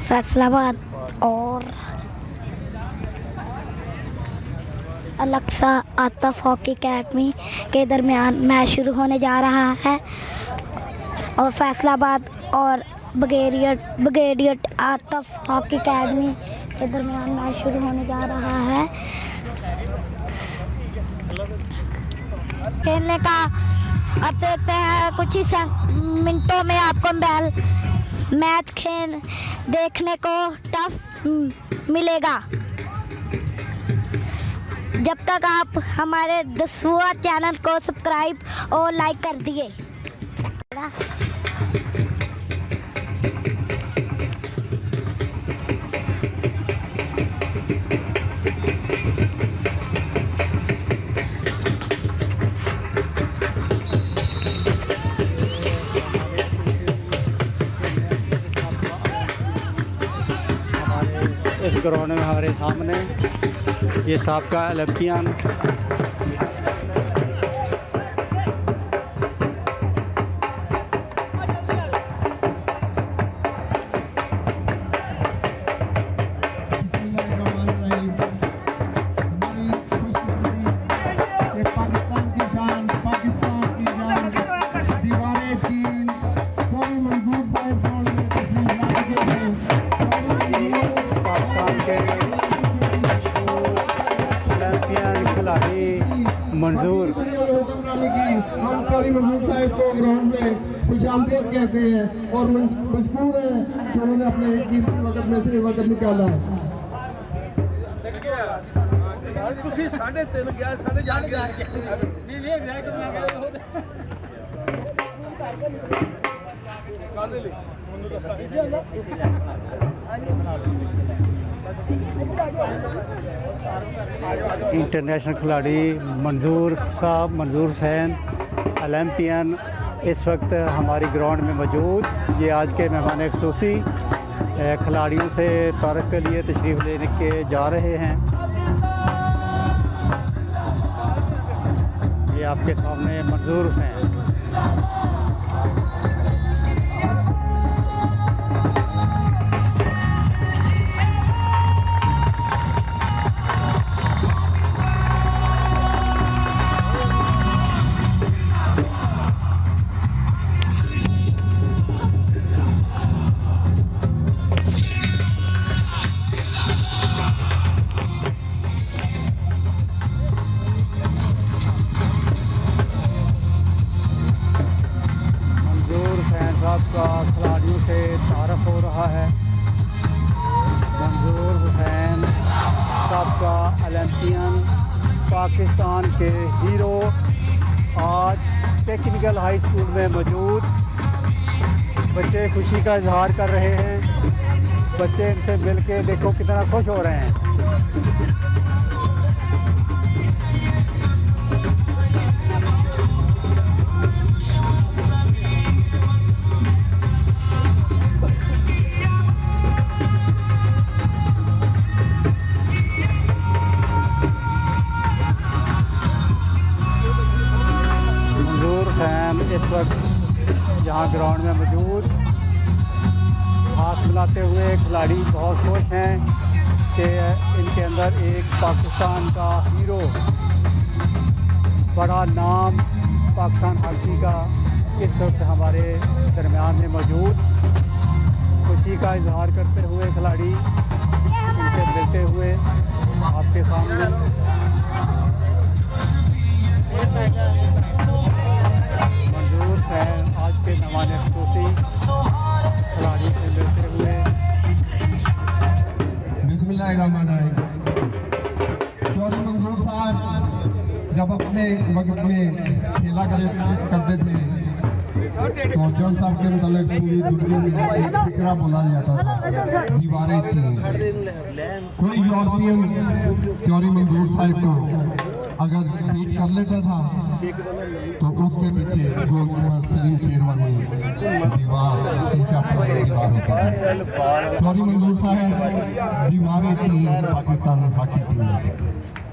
फैसलाबाद और Al-Aqsa Atif hockey academy के दरमियान मैच शुरू होने जा रहा है और फैसलाबाद और ब्रिगेडियर आतफ हॉकी अकेडमी के दरमियान मैच शुरू होने जा रहा है। खेलने का अब देखते हैं कुछ ही मिनटों में आपको मैच देखने को टफ मिलेगा। जब तक आप हमारे दसवां चैनल को सब्सक्राइब और लाइक कर दिए। इस ग्राउंड में हमारे सामने ये साबका ओलंपियन मंजूर हम कारी मंजूर साहब को ग्राउंड में खुशामदीद कहते हैं और मजबूर हैं कि उन्होंने अपने कीमती वक्त में से वक्त निकाला। इंटरनेशनल खिलाड़ी मंजूर हुसैन ओलंपियन इस वक्त हमारी ग्राउंड में मौजूद। ये आज के मेहमान खुसूसी खिलाड़ियों से तारुफ के लिए तशरीफ़ लेने के जा रहे हैं। ये आपके सामने मंजूर हुसैन। का खिलाड़ियों से तारफ़ हो रहा है। मंजूर हुसैन साबका ओलंपियन पाकिस्तान के हीरो आज टेक्निकल हाई स्कूल में मौजूद। बच्चे खुशी का इजहार कर रहे हैं। बच्चे इनसे मिलके देखो कितना खुश हो रहे हैं। इस वक्त यहाँ ग्राउंड में मौजूद। हाथ मिलाते हुए खिलाड़ी बहुत खुश हैं कि इनके अंदर एक पाकिस्तान का हीरो, बड़ा नाम पाकिस्तान हॉकी का इस वक्त हमारे दरमियान में मौजूद। खुशी का इजहार करते हुए खिलाड़ी इनसे मिलते हुए आपके सामने आज के मेहमान खुसूसी खिलाड़ी से मिलते हुए। बिस्मिल्लाहिर्रहमानिर्रहीम। चौधरी मंजूर साहब जब अपने वक्त में खेला करते थे तो जौन साहब के मतलब पूरी दुनिया में एक फिक्रा बोला जाता था, दीवारें चीन। कोई यूरोपियन चौधरी मंजूर साहब को अगर बीट कर लेता था तो उसके पीछे गोलकीपर सलीम शेरवानी दीवार शीशा दीवार होता था। चौधरी मंजूर साहब दीवारें चीन पाकिस्तान हॉकी टीम,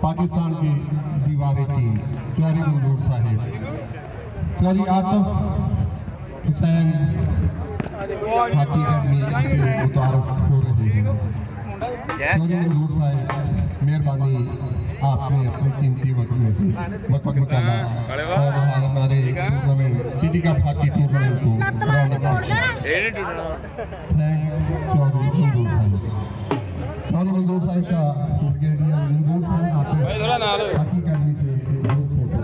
पाकिस्तान की दीवारें चीन चौधरी मंजूर साहब। चौधरी आतफ हुसैन हॉकी अकेडमी से मुतारफ हो रहे हैं। चौधरी मंजूर साहब मेहरबानी आपने अपने कीमती वक्त में से वक्त निकाला और हमारे tournament city cup hockey tournament को रौनक बख्शा। थैंक्स चौधरी मंजूर साहब। चौधरी मंजूर साहब का ब्रिगेडियर मंजूर साहब आते हॉकी अकेडमी से ग्रुप फोटो।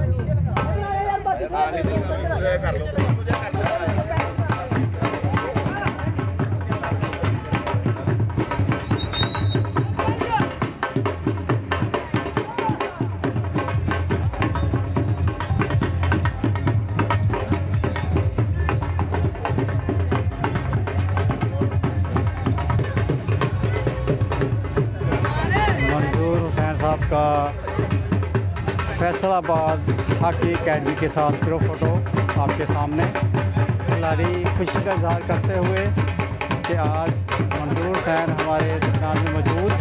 मंजूर हुसैन साहब का फैसलाबाद हॉकी अकेडमी के साथ ग्रुप फोटो आपके सामने। खिलाड़ी खुशी का इजहार करते हुए कि आज मंजूर हुसैन हमारे दरमियान में मौजूद।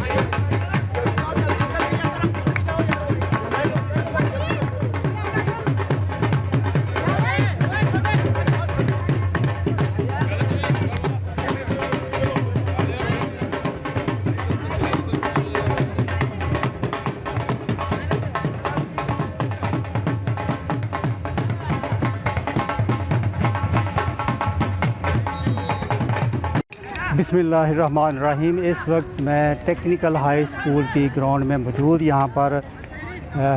बिस्मिल्लाहिर्रहमानिर्रहीम। इस वक्त मैं टेक्निकल हाई स्कूल की ग्राउंड में मौजूद। यहाँ पर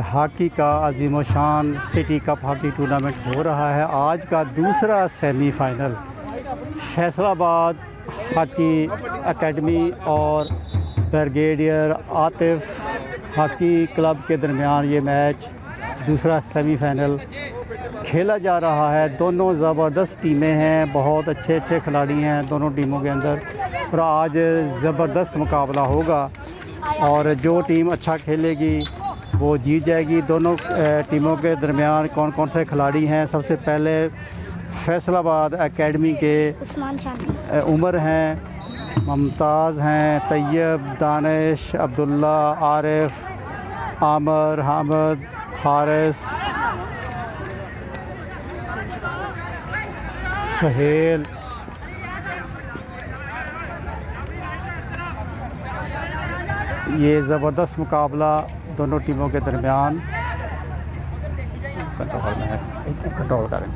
हॉकी का अजीम शान सिटी कप हॉकी टूर्नामेंट हो रहा है। आज का दूसरा सेमीफाइनल फैसलाबाद हॉकी एकेडमी और ब्रिगेडियर आतिफ हॉकी क्लब के दरमियान ये मैच दूसरा सेमीफाइनल खेला जा रहा है। दोनों ज़बरदस्त टीमें हैं, बहुत अच्छे अच्छे खिलाड़ी हैं दोनों टीमों के अंदर और आज ज़बरदस्त मुकाबला होगा और जो टीम अच्छा खेलेगी वो जीत जाएगी। दोनों टीमों के दरमियान कौन कौन से खिलाड़ी हैं? सबसे पहले फैसलाबाद एकेडमी के उमर हैं, मुमताज़ हैं, तैयब, दानिश, अब्दुल्ला, आरिफ, आमर, हामिद, हारिस, सुहेल, ये ज़बरदस्त मुकाबला दोनों टीमों के दरमियान कंट्रोल करें।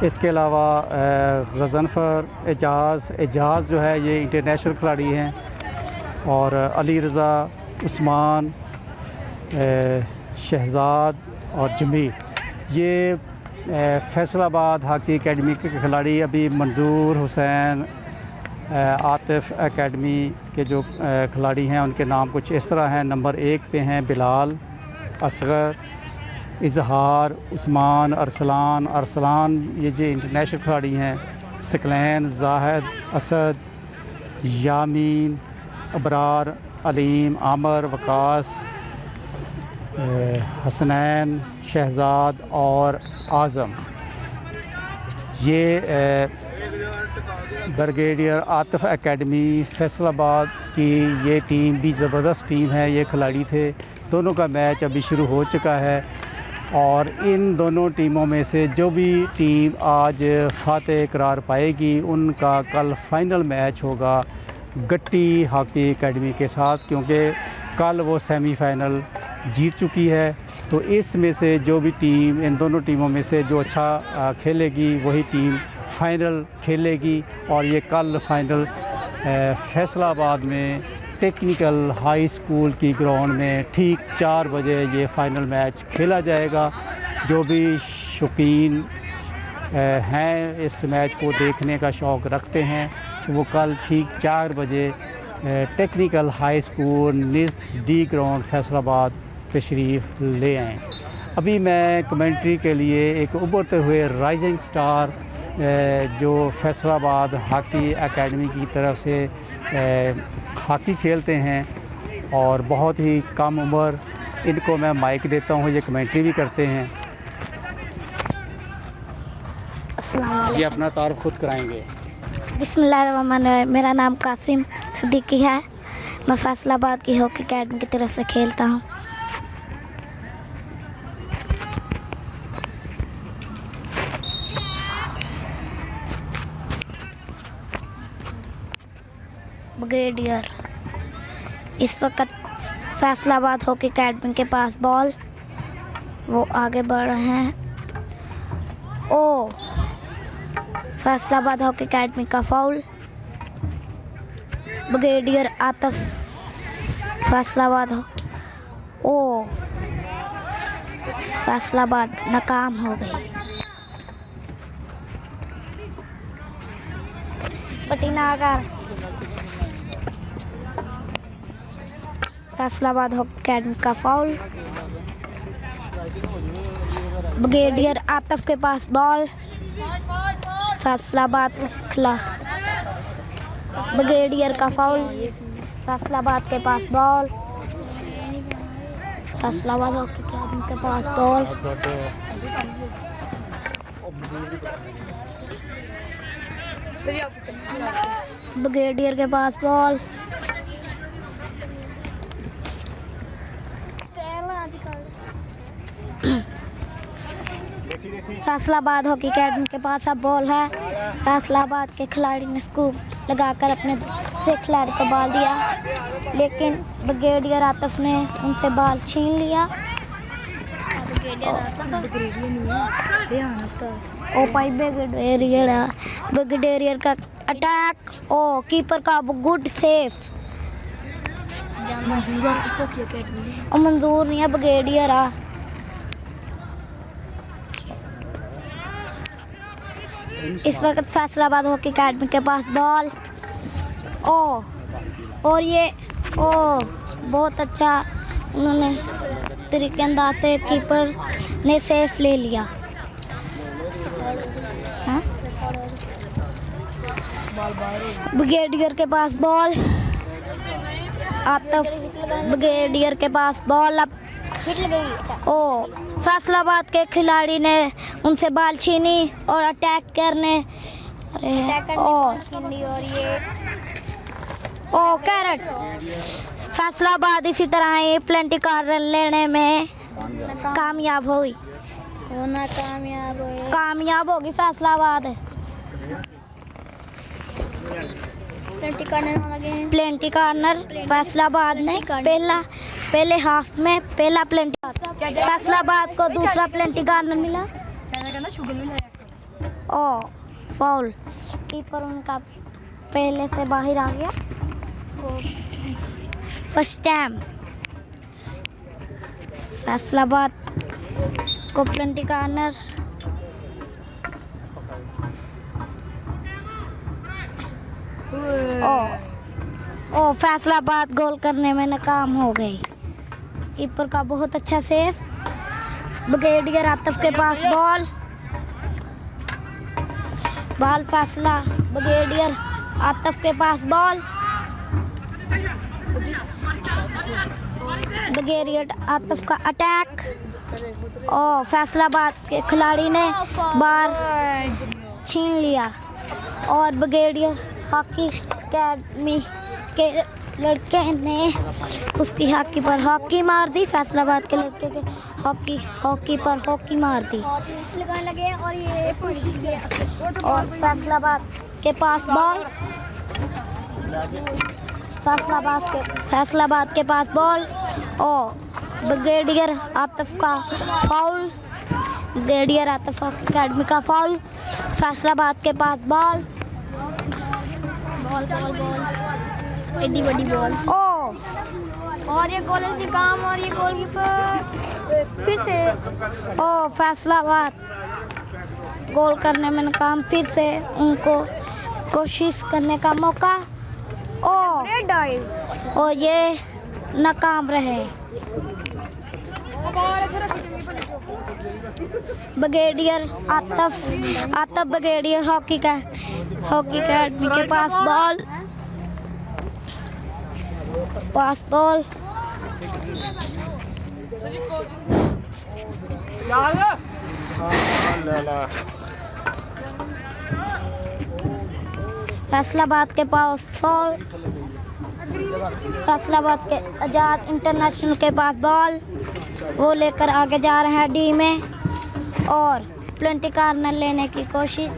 इसके अलावा गज़नफ़र, एजाज़ जो है ये इंटरनेशनल खिलाड़ी हैं और अली रज़ा, उस्मान, शहजाद और जमील ये फैसलाबाद हॉकी एकेडमी के खिलाड़ी। अभी मंजूर हुसैन आतिफ एकेडमी के जो खिलाड़ी हैं उनके नाम कुछ इस तरह हैं। नंबर 1 पे हैं बिलाल, असगर, इजहार, उस्मान, अरसलान ये जो इंटरनेशनल खिलाड़ी हैं। सकलैन, जाहिद, असद, यामीन, अबरार, अलीम, आमर, वकास, हसनैन, शहजाद और आज़म। ये ब्रिगेडियर आतिफ एकेडमी फैसलाबाद की ये टीम भी ज़बरदस्त टीम है। ये खिलाड़ी थे, दोनों का मैच अभी शुरू हो चुका है और इन दोनों टीमों में से जो भी टीम आज फातेह करार पाएगी उनका कल फाइनल मैच होगा गट्टी हॉकी एकेडमी के साथ, क्योंकि कल वो सेमीफाइनल जीत चुकी है। तो इसमें से जो भी टीम, इन दोनों टीमों में से जो अच्छा खेलेगी वही टीम फाइनल खेलेगी और ये कल फाइनल फैसलाबाद में टेक्निकल हाई स्कूल की ग्राउंड में ठीक 4 बजे ये फ़ाइनल मैच खेला जाएगा। जो भी शौकीन हैं इस मैच को देखने का शौक़ रखते हैं तो वो कल ठीक 4 बजे टेक्निकल हाई स्कूल निस्त डी ग्राउंड फैसलाबाद तशरीफ़ ले आएँ। अभी मैं कमेंट्री के लिए एक उभरते हुए राइजिंग स्टार जो फैसलाबाद हॉकी एकेडमी की तरफ से हॉकी खेलते हैं और बहुत ही कम उम्र, इनको मैं माइक देता हूँ, ये कमेंट्री भी करते हैं। ये अपना तारुफ खुद कराएंगे। बिस्मिल्लाहिर्रहमानिर्रहीम। मेरा नाम कासिम सिद्दीकी है। मैं फैसलाबाद की हॉकी एकेडमी की तरफ से खेलता हूँ। ब्रिगेडियर। इस वक्त फैसलाबाद हॉकी अकेडमी के पास बॉल, वो आगे बढ़ रहे हैं। ओ, फैसलाबाद हॉकी अकेडमी का फाउल। ब्रिगेडियर आतिफ फैसलाबाद ओ, फैसलाबाद नाकाम हो गई। पटीनागर फैसलाबाद हॉकी अकेडमी का फाउल। ब्रिगेडियर आतिफ के पास बॉल, फैसलाबाद खिला। ब्रिगेडियर का फाउल, फैसलाबाद के पास बॉल। फैसलाबाद हॉकी अकेडमी के पास बॉल। ब्रिगेडियर के पास बॉल। फैसलाबाद हॉकी अकेडमी के पास अब बॉल है। फैसलाबाद के खिलाड़ी ने स्कूप लगाकर अपने से खिलाड़ी को बॉल दिया, लेकिन ब्रिगेडियर आतिफ ने उनसे बॉल छीन लिया। ब्रिगेडियर का अटैक। ओ, कीपर का गुड सेफ। मंजूर नहीं है, ब्रिगेडियर आ। इस वक्त फैसलाबाद हॉकी अकेडमी के पास बॉल। ओ, और ये बहुत अच्छा उन्होंने तरीके अंदाज से कीपर ने सेफ ले लिया। ब्रिगेडियर के पास बॉल। आतिफ ब्रिगेडियर के पास बॉल। अब ओ, फैसलाबाद के खिलाड़ी ने उनसे बॉल छीनी और अटैक करने और ये कैरेट। फैसलाबाद इसी तरह ही प्लेंटी कार्नर लेने में कामयाब हुई। कामयाब होगी फैसलाबाद। प्लेंटी कार्नर फैसलाबाद ने पहले हाफ में पहला प्लेंटी, फैसलाबाद को दूसरा प्लेंटी कार्नर मिला। ओ, फाउल। कीपर उनका पहले से बाहर आ गया। फर्स्ट टाइम फैसलाबाद को प्लेंटी कार्नर। ओ, फैसलाबाद गोल करने में नाकाम हो गई। कीपर का बहुत अच्छा सेफ। ब्रिगेडियर आतिफ के पास बॉल। फैसला ब्रिगेडियर आतिफ के पास बॉल। ब्रिगेडियर आतिफ का अटैक। ओ, फैसलाबाद के खिलाड़ी ने बार छीन लिया और ब्रिगेडियर हॉकी अकेडमी के लड़के ने उसकी हॉकी पर हॉकी मार दी। फैसलाबाद के लड़के के हॉकी पर हॉकी मार दी लगाने लगे और ये और फैसलाबाद के पास बॉल। फैसलाबाद के पास बॉल। ओ, ब्रिगेडियर आतिफ का फाउल। ब्रिगेडियर आतिफ अकेडमी का फाउल। फैसलाबाद के पास बॉल। एडी बड़ी बॉल। ओ, और ये गोल की काम और ये गोलकीपर फिर से। ओ, फैसलाबाद गोल करने में नाकाम। फिर से उनको कोशिश करने का मौका। ओ, ये नाकाम रहे। Brigadier Atif brigadier hockey academy के पास बॉल। फैसलाबाद के पास बॉल। फैसलाबाद के आज़ाद इंटरनेशनल के पास बॉल। वो लेकर आगे जा रहे हैं डी में और प्लेंटी कार्नर लेने की कोशिश।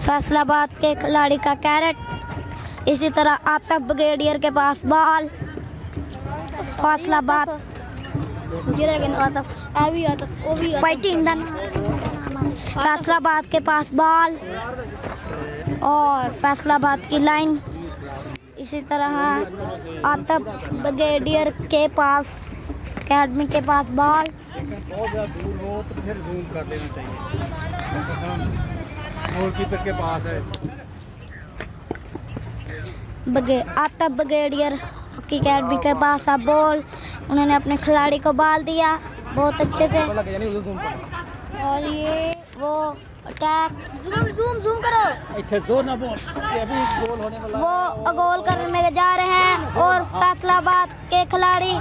फैसलाबाद के खिलाड़ी का कैरेट। इसी तरह आतफ ब्रिगेडियर के पास बॉल। फैसलाबाद फैसलाबाद के पास बॉल और फैसलाबाद की लाइन। इसी तरह आतफ ब्रिगेडियर के पास अकेडमी के पास बॉल। बहुत ज़्यादा दूर हो तो फिर जूम कर लेना चाहिए। गोलकीपर के पास है। आतफ ब्रिगेडियर हॉकी अकेडमी के पास अब बॉल। उन्होंने अपने खिलाड़ी को बॉल दिया बहुत अच्छे से। और ये वो अटैक जूम करो। इतने जोर ना बोल कि अभी गोल होने वाला। वो गोल करने जा रहे हैं और फैसलाबाद के खिलाड़ी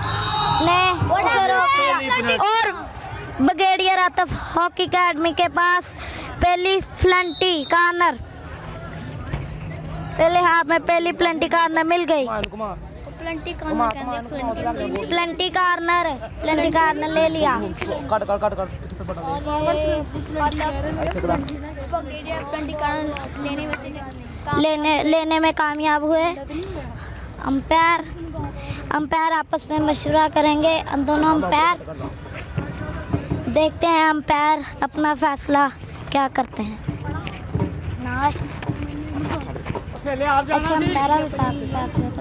ने उसे रोक दिया। और ब्रिगेडियर आतफ हॉकी अकेडमी के पास पहली फ्लंटी कॉर्नर। पहले हाथ में पहली फ्लंटी कॉर्नर मिल गई। प्लंटी कॉर्नर ले लिया। लेने में कामयाब हुए। अंपायर आपस में मशवरा करेंगे। दोनों अंपायर देखते हैं अंपायर अपना फैसला क्या करते हैं। अच्छा मेरा भी साफ फैसले तो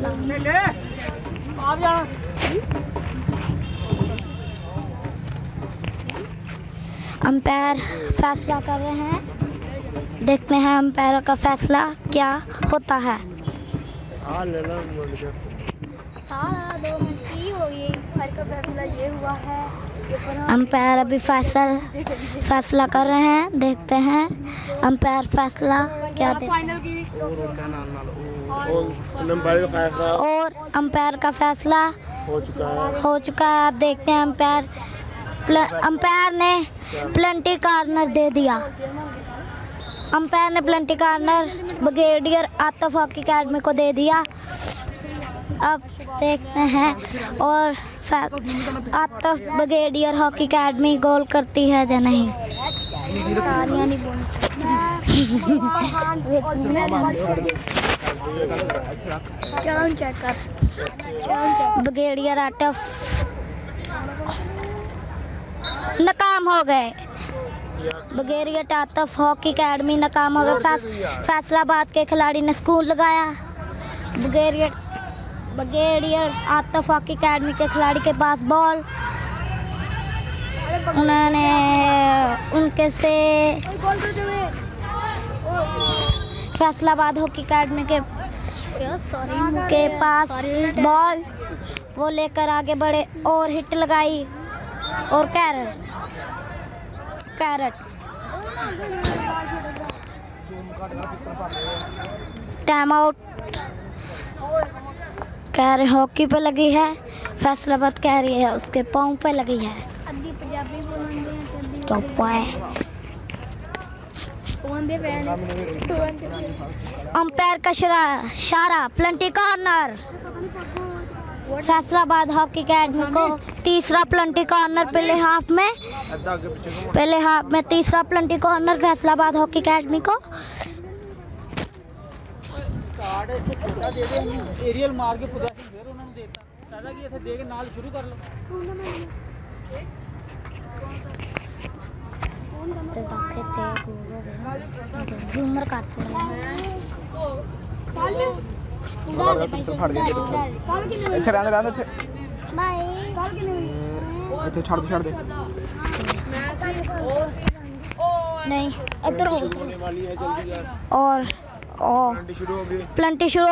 अंपायर फैसला कर रहे हैं। देखते हैं अंपायर का फैसला क्या होता है। साल 2 मिनट की हो गई। का फैसला ये हुआ है। अंपायर अभी फैसला कर रहे हैं। देखते हैं अंपायर फैसला क्या देते हैं। और अंपायर का फैसला हो चुका है। अब देखते हैं अंपायर ने प्लंटी कॉर्नर दे दिया। अंपायर ने penalty corner brigadier Atif hockey academy को दे दिया। अब देखते हैं और Atif brigadier hockey academy goal करती है या नहीं। ब्रिगेडियर आतफ नाकाम हो गए। ब्रिगेडियर आतफ हॉकी अकेडमी नाकाम हो गए। फैसलाबाद के खिलाड़ी ने स्कूल लगाया। ब्रिगेडियर आतफ हॉकी अकेडमी के खिलाड़ी के पास बॉल। उन्होंने उनके से फैसलाबाद हॉकी अकेडमी के पास बॉल। वो लेकर आगे बढ़े और हिट लगाई और कैरेट टाइम आउट। कह रहे हॉकी पे लगी है। फैसलाबाद कह रही है उसके पाँव पे लगी है। तो अंपायर का इशारा plenty corner. Faisalabad hockey academy को तीसरा प्लंटी कॉर्नर। पहले हाफ में तीसरा plenty corner Faisalabad hockey academy को। एरियल मार के फिर उन्होंने देता दादा की ऐसे दे के नाल शुरू कर लो। झूमर काट ਇੱਥੇ ਰਹਿਣ ਇੱਥੇ ਇੱਥੇ ਛੱਡ ਦੇ नहीं इधर और प्लंटी शुरू।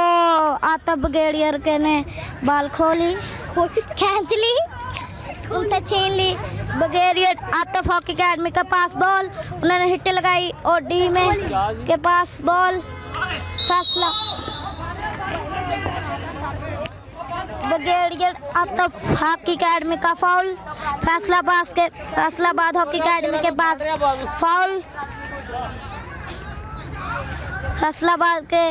आतफ ब्रिगेडियर के ने बाल खींच ली उनसे छीन ली। ब्रिगेडियर आतफ हॉकी अकेडमी के पास बॉल। उन्होंने हिट लगाई और डी में के पास बॉल। फैसला ब्रिगेडियर आतफ हॉकी अकेडमी का फाउल। फैसलाबाद हॉकी अकेडमी के पास फाउल। फैसलाबाद के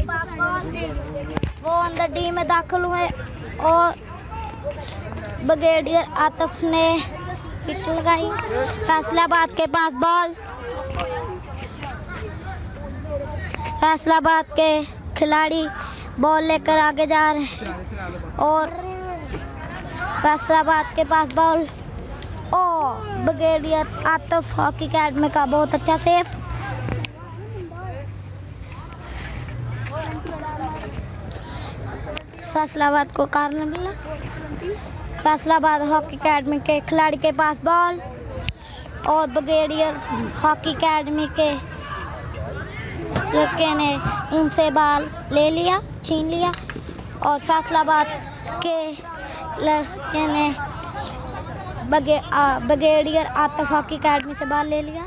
पास बॉल। वो अंदर डी में दाखिल हुए और ब्रिगेडियर आतफ ने हिट लगाई। फैसलाबाद के पास बॉल। फैसलाबाद के खिलाड़ी बॉल लेकर आगे जा रहे हैं और फैसलाबाद के पास बॉल और ब्रिगेडियर आतिफ हॉकी अकेडमी का बहुत अच्छा सेव। फैसलाबाद को कार्नर मिला। फैसलाबाद हॉकी अकेडमी के खिलाड़ी के पास बॉल और ब्रिगेडियर हॉकी अकेडमी के लड़के ने उनसे बॉल ले लिया, छीन लिया और फैसलाबाद के लड़के ने ब्रिगेडियर आतिफ हॉकी अकेडमी से बॉल ले लिया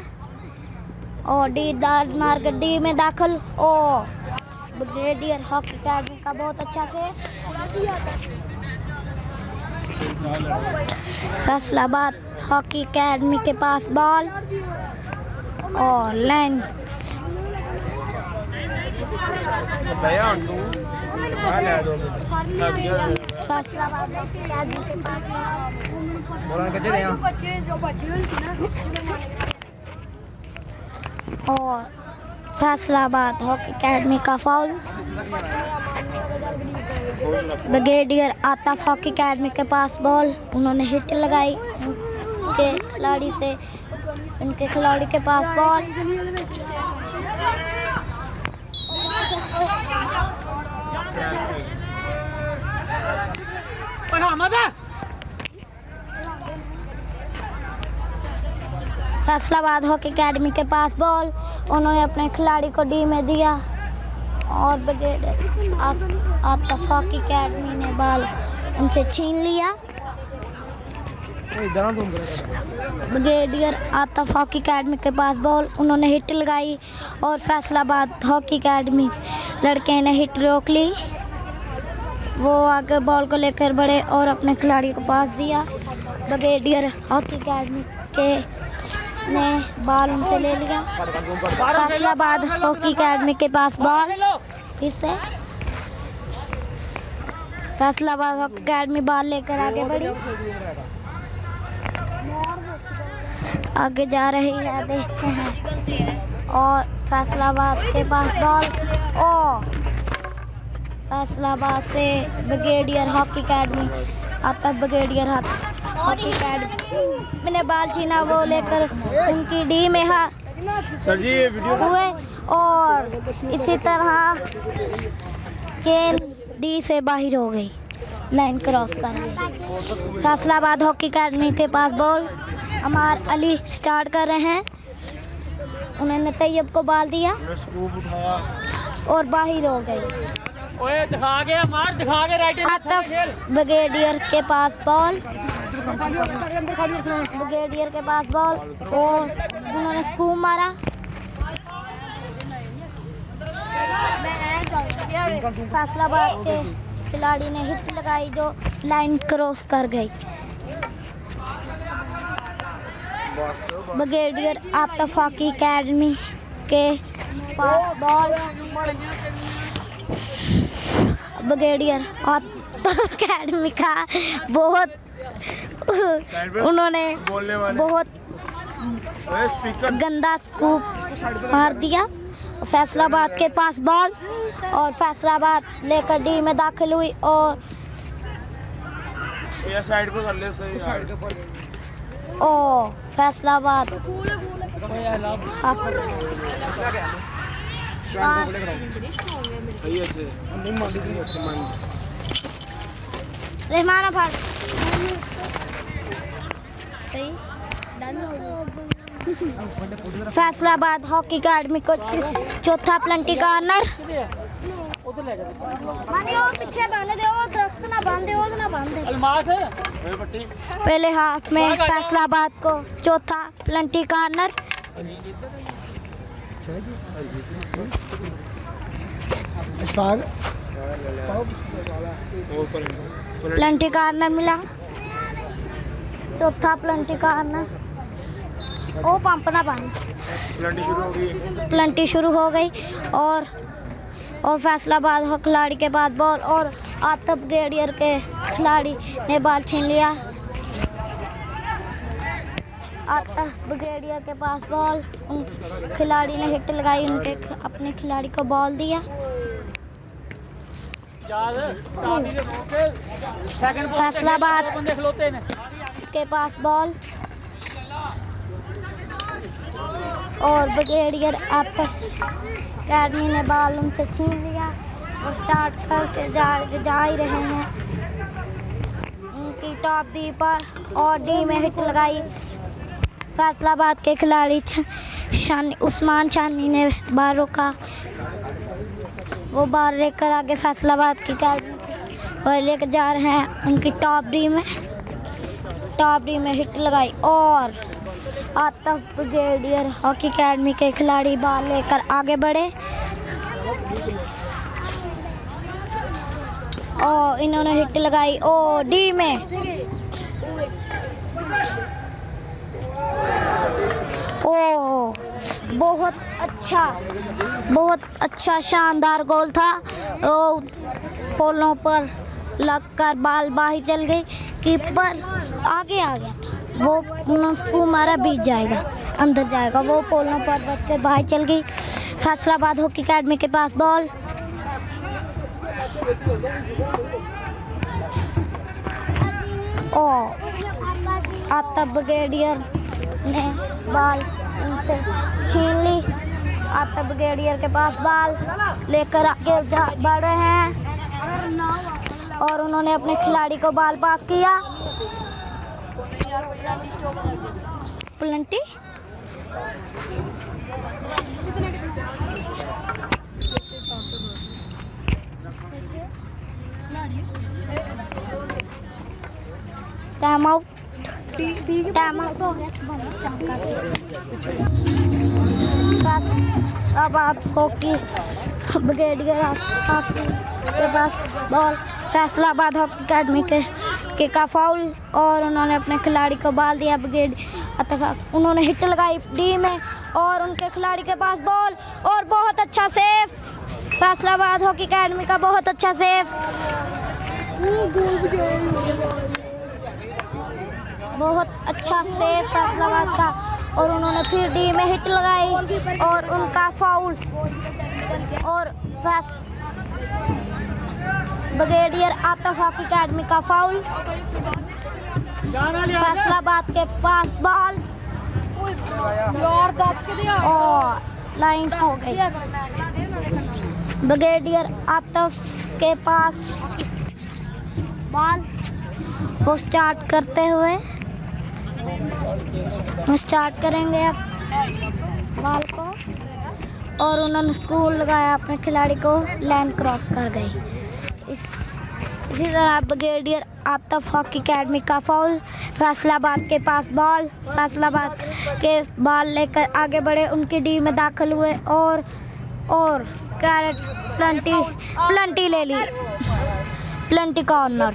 और डी दार मार कर डी में दाखिल और ब्रिगेडियर हॉकी अकेडमी का बहुत अच्छा से। फैसलाबाद हॉकी अकेडमी के पास बॉल और लाइन फैसलाबाद हॉकी अकेडमी के पास और फैसलाबाद हॉकी अकेडमी का foul. Brigadier Atif hockey academy के पास बॉल, उन्होंने हिट लगाई उनके खिलाड़ी से, उनके खिलाड़ी के पास बॉल फैसलाबाद हॉकी अकेडमी के पास बॉल, उन्होंने अपने खिलाड़ी को डी में दिया और ब्रिगेडियर आतिफ हॉकी अकेडमी ने बॉल उनसे छीन लिया। ब्रिगेडियर आतिफ हॉकी अकेडमी के पास बॉल, उन्होंने हिट लगाई और फैसलाबाद हॉकी अकेडमी लड़के ने हिट रोक ली। वो आगे बॉल को लेकर बढ़े और अपने खिलाड़ी को पास दिया। ब्रिगेडियर हॉकी अकेडमी के ने बॉल उनसे ले लिया। फैसलाबाद हॉकी अकेडमी के पास बॉल फिर से फैसलाबाद हॉकी अकेडमी बॉल लेकर आगे बढ़ी, आगे जा रही है, देखते हैं और फैसलाबाद के पास बॉल और फैसलाबाद से ब्रिगेडियर हॉकी अकेडमी आता, ब्रिगेडियर हॉकी अकेडमी ने बॉल छीना, वो लेकर उनकी डी में सर जी ये वीडियो हुए और इसी तरह केन डी से बाहर हो गई, लाइन क्रॉस कर गई। फैसलाबाद हॉकी अकेडमी के पास बॉल अमार अली स्टार्ट कर रहे हैं, उन्होंने तैयब को बॉल दिया और बाहर हो गई। ओए दिखा के मार, दिखा के राइट आतिफ ब्रिगेडियर के पास बॉल, ब्रिगेडियर के पास बॉल और उन्होंने स्कूप मारा। फैसलाबाद के खिलाड़ी ने हिट लगाई जो लाइन क्रॉस कर गई। ब्रिगेडियर आतिफ हॉकी अकेडमी के पास बॉल, ब्रिगेडियर आतिफ अकेडमी का बहुत उन्होंने बहुत गंदा स्कूप मार दिया। फैसलाबाद के पास बॉल और फैसलाबाद लेकर डी में दाखिल हुई और साइड पे कर ले, सही फैसलाबाद रहमाना फार सही। फैसलाबाद हॉकी अकेडमी को चौथा प्लेंटी कॉर्नर, पीछे बांधे दे, दरख्त ना बांधे, ना बांधे। अलमास पहले हाफ में फैसलाबाद को चौथा प्लेंटी कॉर्नर, प्लेंटी कॉर्नर मिला, चौथा प्लेंटी कॉर्नर। ओ पंप ना पानी, प्लेंटी शुरू हो गई और फैसलाबाद खिलाड़ी के बाद बॉल और आतिफ ब्रिगेडियर के खिलाड़ी ने बॉल छीन लिया। आतिफ ब्रिगेडियर के पास बॉल, उन खिलाड़ी ने हिट लगाई, उनके अपने खिलाड़ी को बॉल दिया। फैसलाबाद के पास बॉल और ब्रिगेडियर आतिफ अकेडमी ने बॉल उनसे छीन लिया और स्टार्ट करके जा ही रहे हैं। उनकी टॉप डी पर और डी में हिट लगाई। फैसलाबाद के खिलाड़ी उस्मान शानी ने बाल रोका, वो बाल लेकर आगे फैसलाबाद की अकेडमी और लेकर जा रहे हैं। उनकी टॉप डी में हिट लगाई और आतिफ ब्रिगेडियर हॉकी अकेडमी के खिलाड़ी बॉल लेकर आगे बढ़े और इन्होंने हिट लगाई और डी में ओ बहुत अच्छा शानदार गोल था। पोलों पर लगकर बाल बाहर चल गई, कीपर आगे आ गया था, वो उसको मारा बीत जाएगा, अंदर जाएगा, वो पोलों पर बच कर बाहर चल गई। फैसलाबाद हॉकी अकेडमी के पास बॉल और आतिफ ब्रिगेडियर ने बॉल उनसे छीन ली। आतिफ ब्रिगेडियर के पास बॉल लेकर आगे बढ़ रहे हैं और उन्होंने अपने खिलाड़ी को बॉल पास किया। प्लेंटी टाइम आउट हो गया। अब आप हॉकी ब्रिगेडियर हॉकी के पास बॉल, फैसलाबाद हॉकी अकेडमी के का फाउल और उन्होंने अपने खिलाड़ी को बॉल दिया। ब्रिगेड उन्होंने हिट लगाई डी में और उनके खिलाड़ी के पास बॉल और बहुत अच्छा सेव। फैसलाबाद हॉकी अकेडमी का बहुत अच्छा सेव, बहुत अच्छा सेव फैसलाबाद का और उन्होंने फिर डी में हिट लगाई और उनका फाउल और ब्रिगेडियर आतिफ हॉकी अकेडमी का फाउल। फैसलाबाद के पास बॉल और लाइन हो गई। ब्रिगेडियर आतिफ के पास बॉल, वो स्टार्ट करते हुए स्टार्ट करेंगे अब बॉल को और उन्होंने स्कूल लगाया, अपने खिलाड़ी को लाइन क्रॉस कर गई। इसी तरह ब्रिगेडियर आतिफ हॉकी अकेडमी का फाउल। फैसलाबाद के पास बॉल, फैसलाबाद के बॉल लेकर आगे बढ़े, उनकी डी में दाखिल हुए और कैरेट प्लंटी ले ली, प्लंटी कॉर्नर।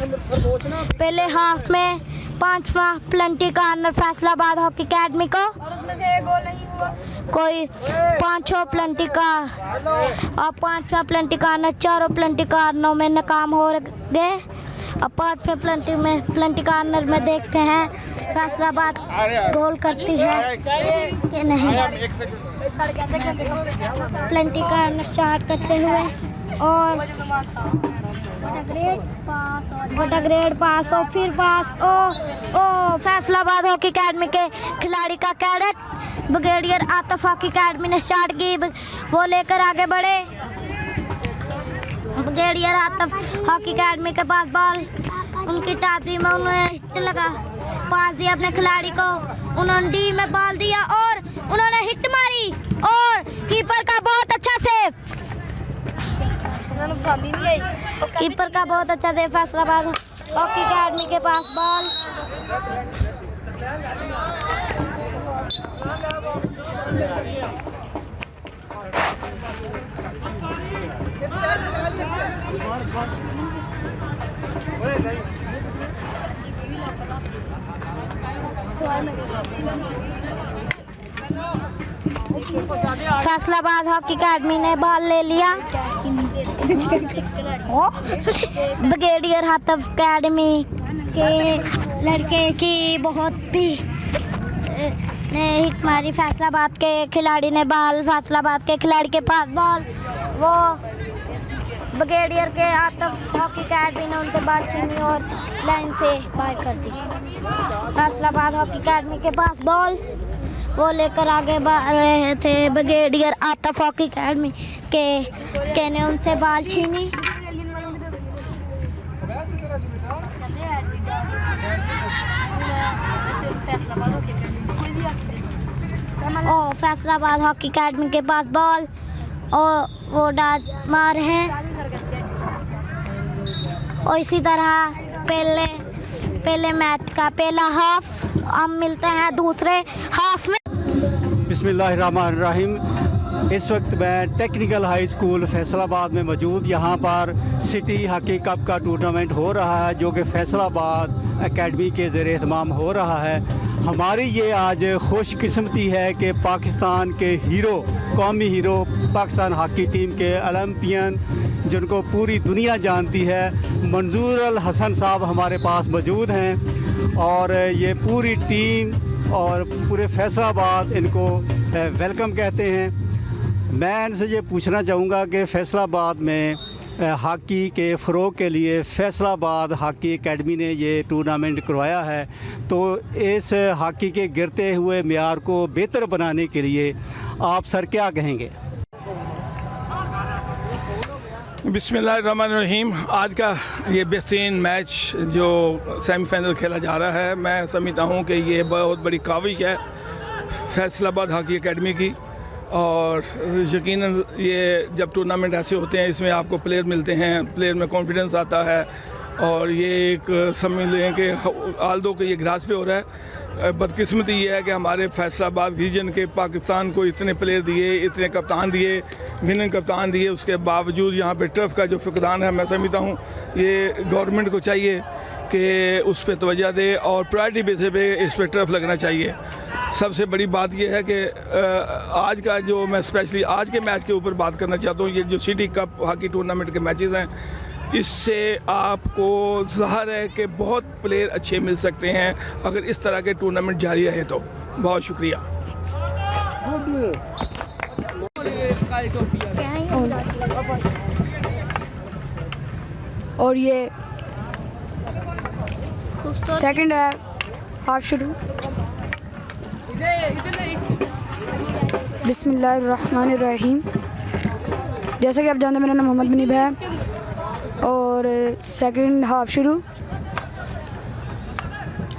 पहले हाफ में 5वां plenty corner Faisalabad hockey academy को और उसमें से एक गोल नहीं हुआ। कोई 5 प्लंटी का और 5वां प्लंटी कॉर्नर 4 प्लंटी कॉर्नरों में नाकाम हो गए। अब 5वें प्लंटी कॉर्नर में देखते हैं फैसलाबाद गोल करती है कि नहीं। प्लंटी कॉर्नर स्टार्ट करते हुए और ग्रेड पास और फिर पास ओ फैसलाबाद हॉकी अकेडमी के खिलाड़ी का cadet brigadier Atif hockey academy ने स्टार्ट की, वो लेकर आगे बढ़े। ब्रिगेडियर आतिफ हॉकी अकेडमी के पास बॉल, उनकी टापरी में उन्होंने हिट लगा, पास दिया अपने खिलाड़ी को, उन्होंने डी में बॉल दिया और उन्होंने हिट मारी और कीपर का बहुत अच्छा सेव, कीपर का बहुत अच्छा सेव। फैसलाबाद हॉकी अकेडमी के पास बॉल फैसलाबाद हॉकी अकेडमी ने बॉल ले लिया। ब्रिगेडियर आतिफ अकेडमी के लड़के की बहुत भी ने हिट मारी, फैसलाबाद के खिलाड़ी ने बॉल, फैसलाबाद के खिलाड़ी के पास बॉल, वो ब्रिगेडियर के आतफ हॉकी अकेडमी ने उनसे बॉल छीनी और लाइन से बाहर कर दी। फैसलाबाद हॉकी अकेडमी के पास बॉल, वो लेकर आगे बढ़ रहे थे, ब्रिगेडियर आतफ हॉकी अकेडमी के ने उनसे बॉल छीनी और फैसलाबाद हॉकी अकेडमी के पास बॉल और वो डाल मार है। और इसी तरह पहले मैच का पहला हाफ, हम मिलते हैं दूसरे हाफ में। बिस्मिल्लाहिर्रहमानिर्रहीम। इस वक्त मैं टेक्निकल हाई स्कूल फैसलाबाद में मौजूद, यहाँ पर सिटी हॉकी कप का टूर्नामेंट हो रहा है जो कि फैसलाबाद एकेडमी के ज़ेर एहतमाम हो रहा है। हमारी ये आज खुशकिस्मती है कि पाकिस्तान के हीरो, कौमी हीरो, पाकिस्तान हॉकी टीम के ओलंपियन जिनको पूरी दुनिया जानती है, मंजूर अल हसन साहब हमारे पास मौजूद हैं और ये पूरी टीम और पूरे फैसलाबाद इनको वेलकम कहते हैं। मैं इनसे ये पूछना चाहूँगा कि फैसलाबाद में हॉकी के फ़रोग़ के लिए फैसलाबाद हॉकी एकेडमी ने ये टूर्नामेंट करवाया है, तो इस हॉकी के गिरते हुए मेयार को बेहतर बनाने के लिए आप सर क्या कहेंगे? बिस्मिल्लाहिर्रहमानिर्रहीम। आज का ये बेहतरीन मैच जो सेमीफाइनल खेला जा रहा है, मैं समझता हूँ कि ये बहुत बड़ी काविश है फैसलाबाद हॉकी एकेडमी की, और यकीनन ये जब टूर्नामेंट ऐसे होते हैं इसमें आपको प्लेयर मिलते हैं, प्लेयर में कॉन्फिडेंस आता है, और ये एक समझ लें कि आल्दो के ये ग्रास पे हो रहा है। बदकिस्मती ये है कि हमारे फैसलाबाद रीजन के पाकिस्तान को इतने प्लेयर दिए, इतने कप्तान दिए, विनिंग कप्तान दिए, उसके बावजूद यहाँ पे टर्फ का जो फुकदान है, मैं समझता हूँ ये गवर्नमेंट को चाहिए कि उस पर तवज्जो दे और प्रायोरिटी बेसिस पे इस पर टर्फ लगना चाहिए। सबसे बड़ी बात यह है कि आज का जो मैं स्पेशली आज के मैच के ऊपर बात करना चाहता हूँ, ये जो सिटी कप हॉकी टूर्नामेंट के मैचेस हैं, इससे आपको ज़ाहिर है कि बहुत प्लेयर अच्छे मिल सकते हैं अगर इस तरह के टूर्नामेंट जारी रहे तो। बहुत शुक्रिया। और ये सेकंड है, हाफ शुरू। बिस्मिल्लाहिर्रहमानिर्रहीम। जैसा कि आप जानते हैं, मेरा नाम मोहम्मद मुनीब है और सेकंड हाफ शुरू।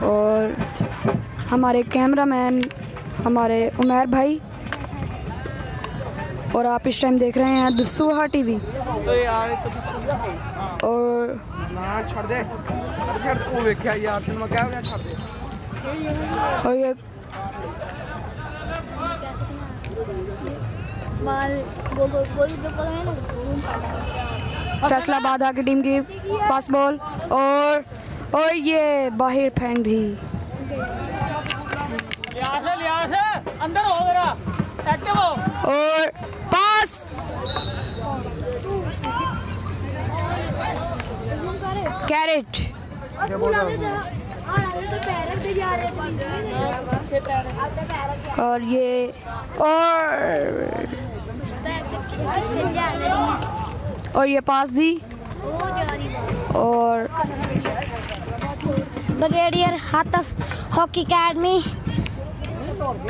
और हमारे कैमरामैन हमारे उमैर भाई, और आप इस टाइम देख रहे हैं दसूहा टीवी। और छोड़ दे वो देखा यार, तुम क्या हो गया, छोड़ दे। और ये फैसलाबाद की टीम की पास बॉल, और ये बाहर फेंक दी। लिहाज से अंदर हो गया, एक्टिव हो। और पास, कैरेट। और ये और ये पास दी। और ब्रिगेडियर आतफ हॉकी अकेडमी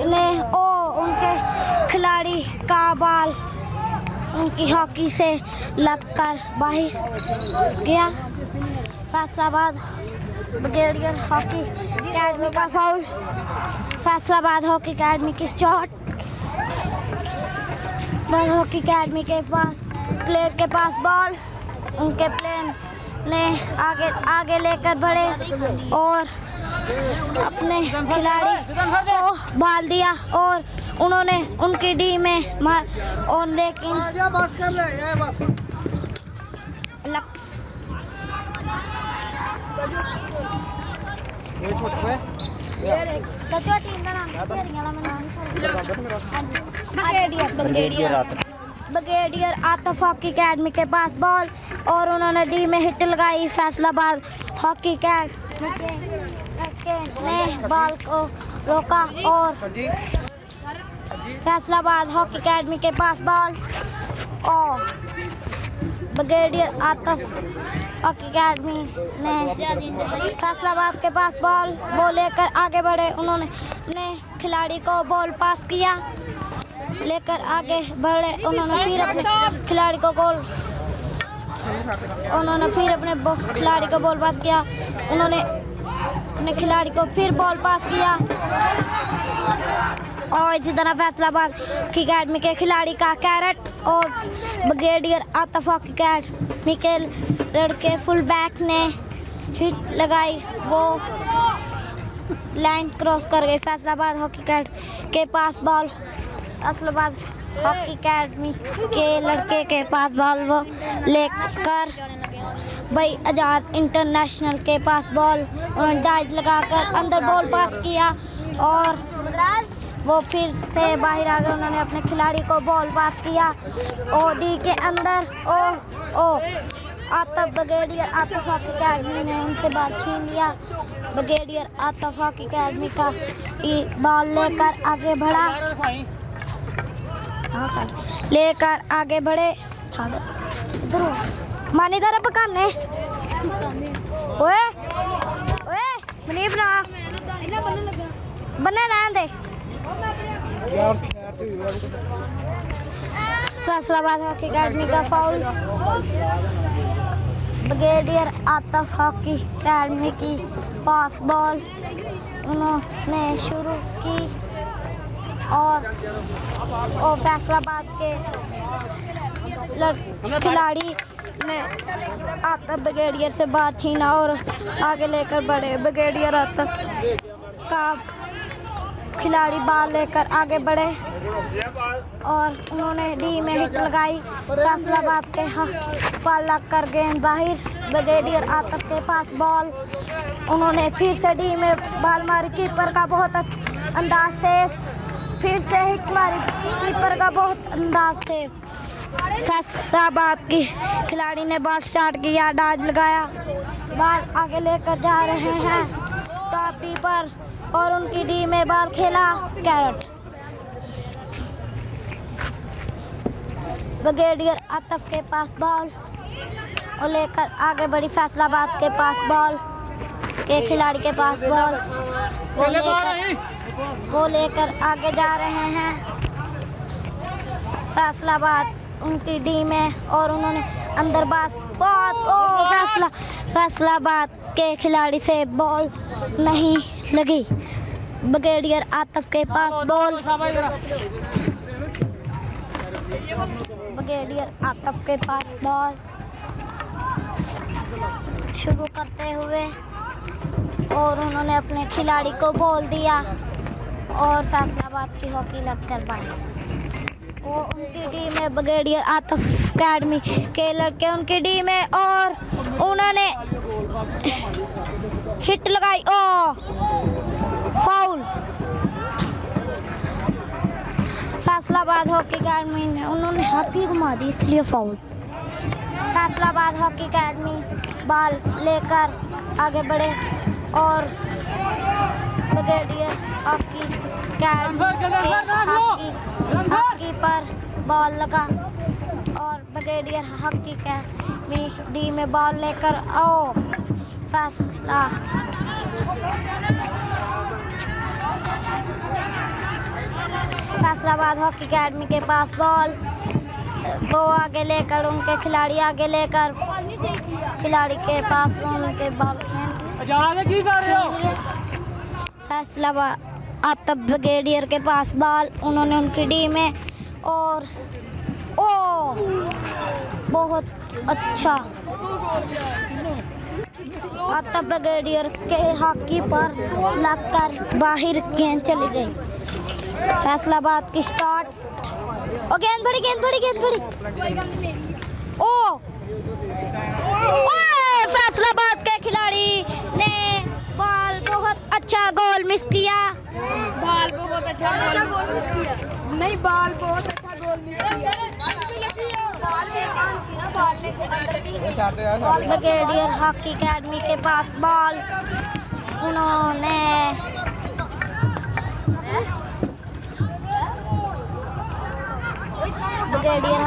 ने उनके खिलाड़ी का बॉल उनकी हॉकी से लगकर बाहर गया। फैसलाबाद ब्रिगेडियर हॉकी अकेडमी का फाउल, फैसलाबाद हॉकी अकेडमी की शॉट। बाद हॉकी अकेडमी के पास प्लेयर के पास बॉल, उनके प्लेयर ने आगे लेकर बढ़े और अपने खिलाड़ी को बॉल दिया और उन्होंने उनकी डी में मार, और लेकिन ब्रिगेडियर आतफ हॉकी अकेडमी के पास बॉल और उन्होंने डी में हिट लगाई। फैसलाबाद हॉकी अकेडमी ने बॉल को रोका और फैसलाबाद हॉकी एकेडमी के पास बॉल और ब्रिगेडियर आतिफ हॉकी एकेडमी ने फैसलाबाद के पास बॉल वो लेकर आगे बढ़े। उन्होंने खिलाड़ी को बॉल पास किया, लेकर आगे बढ़े। उन्होंने फिर अपने खिलाड़ी को खिलाड़ी को बॉल पास किया। उन्होंने अपने खिलाड़ी को फिर बॉल पास किया और इसी तरह फैसलाबाद की एकेडमी के खिलाड़ी का कैरेट और ब्रिगेडियर आतिफ हॉकी एकेडमी के लड़के फुल बैक ने हिट लगाई, वो लाइन क्रॉस कर गई। फैसलाबाद हॉकी एकेडमी के पास बॉल, फैसलाबाद हॉकी एकेडमी के लड़के के पास बॉल वो लेकर भाई आज़ाद इंटरनेशनल के पास बॉल उन्होंने डाइव लगाकर अंदर बॉल पास किया और वो फिर से बाहर आ गए। उन्होंने अपने खिलाड़ी को बॉल पास किया और डी के अंदर Atif brigadier Atif hockey academy ने उनसे बॉल छीन लिया। ब्रिगेडियर आतिफ हॉकी एकेडमी का बॉल लेकर आगे बढ़े मानी दर पकाने ओए ओए मनीब ना बने ना दे। फैसलाबाद हॉकी एकेडमी का foul, brigadier Atif hockey academy की पास बॉल उन्होंने शुरू की और फैसलाबाद के खिलाड़ी ने आतिफ ब्रिगेडियर से बात छीना और आगे लेकर बढ़े। ब्रिगेडियर आतिफ का खिलाड़ी बॉल लेकर आगे बढ़े और उन्होंने डी में हिट लगाई। फैसलाबाद के बॉल लग कर गेंद बाहर। ब्रिगेडियर आतिफ के पास बॉल, उन्होंने फिर से डी में बॉल मारी। कीपर का बहुत अंदाज सेफ, फिर से हिट मारी। कीपर का बहुत अंदाज सेफ। फैसलाबाद की खिलाड़ी ने बॉल स्टार्ट किया, डाज लगाया, बॉल आगे लेकर जा रहे हैं टॉप डी पर और उनकी डी में बॉल खेला कैरेट। ब्रिगेडियर आतिफ के पास बॉल और लेकर आगे बढ़ी। फैसलाबाद के पास बॉल के खिलाड़ी के पास बॉल वो लेकर आगे जा रहे हैं फैसलाबाद उनकी डी में और उन्होंने अंदर फैसलाबाद के खिलाड़ी से बॉल नहीं लगी। ब्रिगेडियर आतिफ के पास बॉल, ब्रिगेडियर आतिफ के पास बॉल शुरू करते हुए और उन्होंने अपने खिलाड़ी को बॉल दिया और फैसलाबाद की हॉकी लग कर बाहर। वो उनकी डी में ब्रिगेडियर आतिफ एकेडमी के लड़के उनकी डी में और उन्होंने हिट लगाई। फाउल। फैसलाबाद हॉकी एकेडमी ने उन्होंने हॉकी घुमा दी इसलिए foul. Faisalabad hockey academy ball लेकर आगे बढ़े और ब्रिगेडियर हॉकी हॉकी पर बॉल लगा और ब्रिगेडियर हॉकी एकेडमी डी में बॉल लेकर फैसलाबाद हॉकी एकेडमी के पास बॉल वो आगे लेकर उनके खिलाड़ी आगे लेकर खिलाड़ी के पास उनके बॉल फैसलाबाद आतिफ ब्रिगेडियर के पास बॉल, उन्होंने उनकी डी में और बहुत अच्छा आतिफ ब्रिगेडियर के हॉकी पर लगकर बाहर गेंद चली गई। फैसलाबाद की स्टार्ट और गेंद फड़ी फैसलाबाद के खिलाड़ी ने बॉल बहुत अच्छा गोल मिस किया। बॉल बहुत अच्छा गोल मिस किया। नहीं, बॉल बहुत अच्छा गोल मिस किया। ब्रिगेडियर हॉकी एकेडमी के पास बॉल, उन्होंने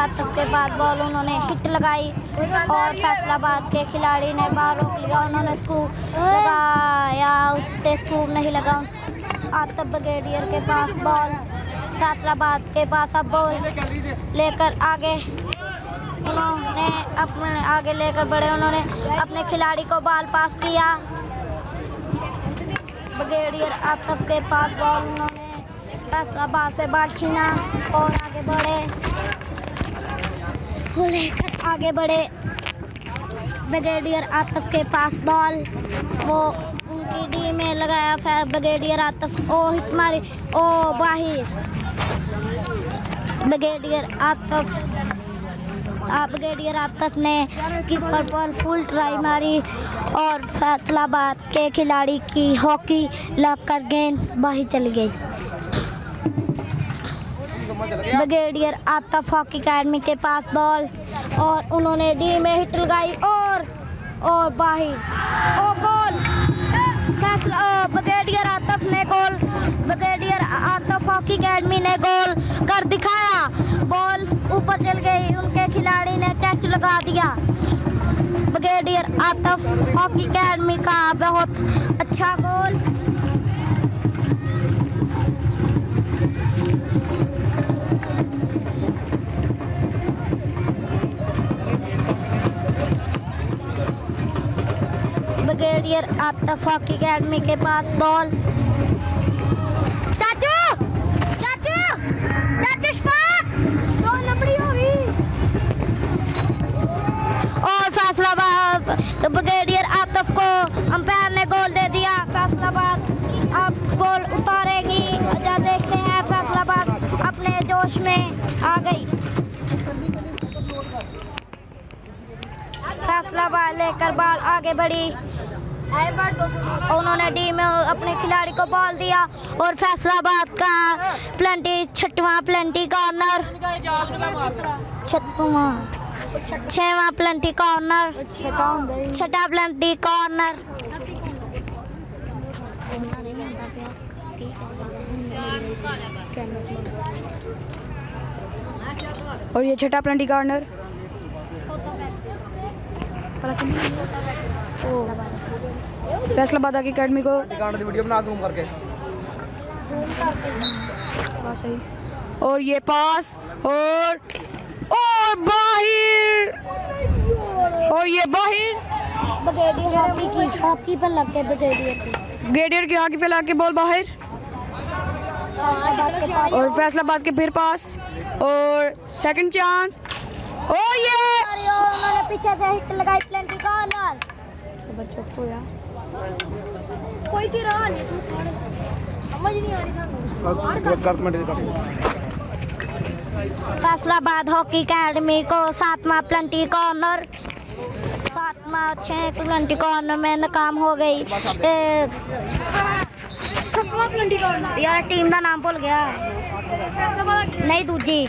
आतफ के पास बॉल उन्होंने हिट लगाई और फैसलाबाद के खिलाड़ी ने बाल रोक लिया। उन्होंने स्कूप लगाया, उससे स्कूप नहीं लगा। आतफ ब्रिगेडियर के पास बॉल, फैसलाबाद के पास अब बॉल लेकर आगे उन्होंने अपने आगे लेकर बढ़े। उन्होंने अपने खिलाड़ी को बॉल पास किया। ब्रिगेडियर आतफ के पास बॉल, उन्होंने फैसलाबाद से बॉल छीना और आगे बढ़े, वो लेकर आगे बढ़े। ब्रिगेडियर आतफ के पास बॉल, वो उनकी डी में लगाया। ब्रिगेडियर आतफ ओ हिट मारी, ओ बाहिर। ब्रिगेडियर आतफ ने कीपर पर फुल ट्राई मारी और फैसलाबाद के खिलाड़ी की हॉकी लग कर गेंद बाहर चली गई। ब्रिगेडियर आतफ हॉकी अकेडमी के पास बॉल और उन्होंने डी में हिट लगाई और बाहर, ओ गोल। ब्रिगेडियर आतफ ने गोल, ब्रिगेडियर आतफ हॉकी अकेडमी ने गोल कर दिखाया। बॉल ऊपर चल गई, उनके खिलाड़ी ने टच लगा दिया। ब्रिगेडियर आतफ हॉकी अकेडमी का बहुत अच्छा गोल। ब्रिगेडियर आतफ हॉकी अकेडमी के पास बॉल, और फैसलाबाद ब्रिगेडियर आतफ को अंपायर ने गोल दे दिया। फैसलाबाद अब गोल उतारेगी, या देखते हैं। फैसलाबाद अपने जोश में आ गई। फैसलाबाद लेकर बॉल आगे बढ़ी। उन्होंने डी में अपने खिलाड़ी को बॉल दिया और फैसलाबाद का छठवां प्लेंटी कॉर्नर, छठवां प्लेंटी कॉर्नर, छठा प्लेंटी कॉर्नर। और ये छठा प्लेंटी कॉर्नर। फैसलाबाद की अकेडमी को वीडियो बना दूं करके। और ये पास और बाहिर, और ये बाहिर। ब्रिगेडियर हॉकी पर लग के ब्रिगेडियर की हॉकी पे लग के बॉल बाहर। और फैसलाबाद के फिर पास और सेकंड चांस। ओ ये उन्होंने पीछे से हिट लगाई, प्लेंटी कॉर्नर। कोई की राह नहीं, तू समझ नहीं आ रही सानू। फैसलाबाद हॉकी अकेडमी को सातवां प्लेंटी कॉर्नर, छह प्लेंटी कॉर्नर में नाकाम हो गई। सतवां प्लेंटी कॉर्नर यार टीम का नाम भूल गया, नहीं दूजी।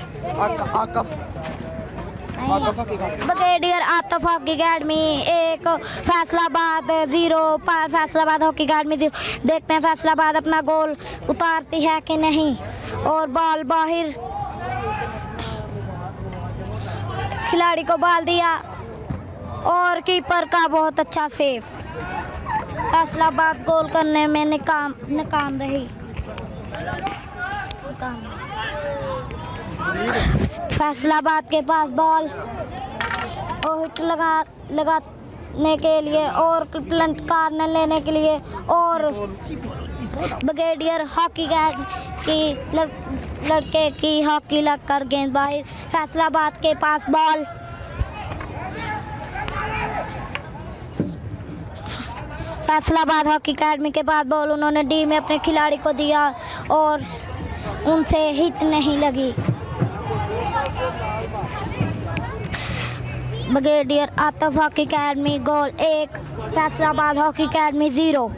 Brigadier Atif hockey academy 1, Faisalabad 0 पर फैसलाबाद हॉकी अकेडमी 0। देखते हैं फैसलाबाद अपना गोल उतारती है कि नहीं। और बॉल बाहर, खिलाड़ी को बॉल दिया और कीपर का बहुत अच्छा सेव। फैसलाबाद गोल करने में नाकाम रही। फैसलाबाद के पास बॉल और हिट लगाने के लिए और प्लेंट कॉर्नर लेने के लिए, और ब्रिगेडियर हॉकी की लड़के की हॉकी लगकर गेंद बाहर। फैसलाबाद के पास बॉल, फैसलाबाद हॉकी अकेडमी के पास बॉल। उन्होंने डी में अपने खिलाड़ी को दिया और उनसे हिट नहीं लगी। ब्रिगेडियर आतफ हॉकी अकेडमी गोल 1, Faisalabad hockey academy 0।